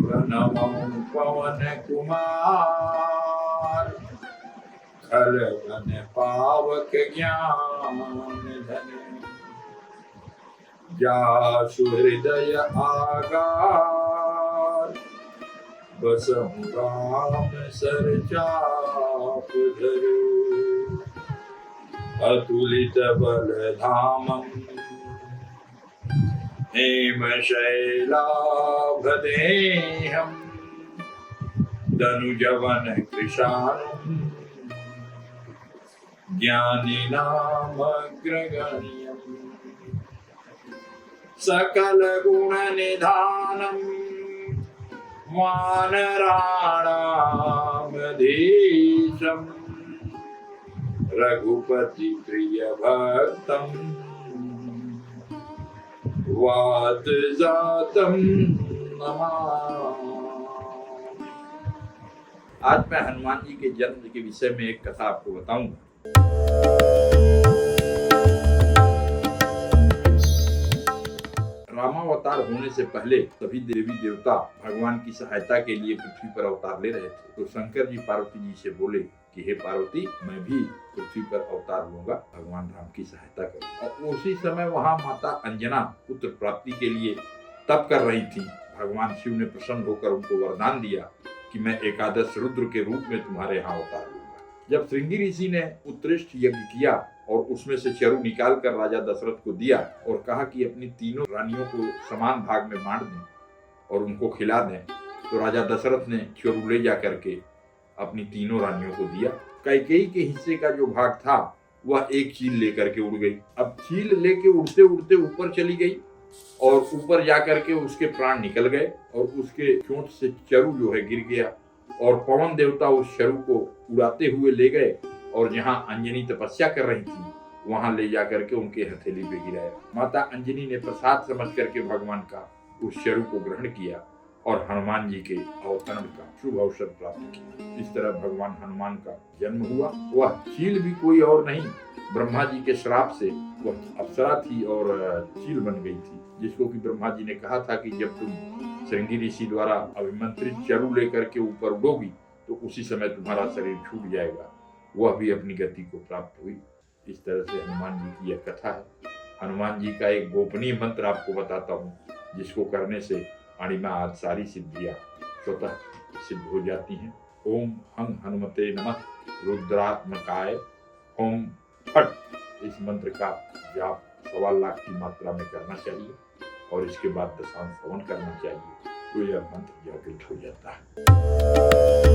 नमो पवन कुमार, खल घन पावक ज्ञान धन, जासु हृदय आगार, बसहु राम सर चाप धर, अतुलित बल धामम हेम शैलाभदेहम् धनुजवन कृशानुम् ज्ञानिनामग्रगण्यम् सकल गुण निधानम् वानराणामधीशम् रघुपति प्रिय भक्तम् वात जातम नमामि। आज मैं हनुमान जी के जन्म के विषय में एक कथा आपको बताऊंगा। रामावतार होने से पहले सभी देवी देवता भगवान की सहायता के लिए पृथ्वी पर अवतार ले रहे थे। तो शंकर जी पार्वती जी से बोले कि हे पार्वती, मैं भी पृथ्वी पर अवतार लूंगा, भगवान राम की सहायता करूंगा। और उसी समय वहां माता अंजना पुत्र प्राप्ति के लिए तप कर रही थी। भगवान शिव ने प्रसन्न होकर उनको वरदान दिया कि मैं एकादश रुद्र के रूप में तुम्हारे यहाँ अवतार लूंगा। जब श्रृंगी ऋषि ने उत्कृष्ट यज्ञ किया और उसमें से चरु निकाल कर राजा दशरथ को दिया और कहा कि अपनी तीनों रानियों को समान भाग में बांट दें और उनको खिला दें, तो राजा दशरथ ने चरु ले जा करके अपनी तीनों रानियों को दिया। कैकेयी के हिस्से का जो भाग था वह एक चील लेकर के उड़ गई। अब चील लेके उड़ते उड़ते ऊपर चली गई और ऊपर जाकर के उसके प्राण निकल गए और उसके चोंच से चरु जो है गिर गया और पवन देवता उस चरु को उड़ाते हुए ले गए और जहाँ अंजनी तपस्या कर रही थी वहां ले जाकर के उनके हथेली पे गिराया। माता अंजनी ने प्रसाद समझ करके भगवान का उस चरु को ग्रहण किया और हनुमान जी के अवतरण का शुभ अवसर प्राप्त किया। इस तरह भगवान हनुमान का जन्म हुआ। वह चील भी कोई और नहीं, ब्रह्मा जी के श्राप से वह अप्सरा थी और चील बन गई थी, जिसको कि ब्रह्मा जी ने कहा था कि जब तुम श्रृंगी ऋषि द्वारा अभिमंत्रित चरु लेकर के ऊपर उड़ोगी तो उसी समय तुम्हारा शरीर छूट जाएगा। वह भी अपनी गति को प्राप्त हुई। इस तरह से हनुमान जी की यह कथा है। हनुमान जी का एक गोपनीय मंत्र आपको बताता हूँ, जिसको करने से अणिमा आज सारी सिद्धियां स्वतः सिद्ध हो जाती हैं। ओम हं हनुमते नमः रुद्रात्मकाय ओम फट। इस मंत्र का जाप 1.25 लाख की मात्रा में करना चाहिए और इसके बाद दशांश हवन करना चाहिए, तो यह मंत्र जागृत हो जाता है।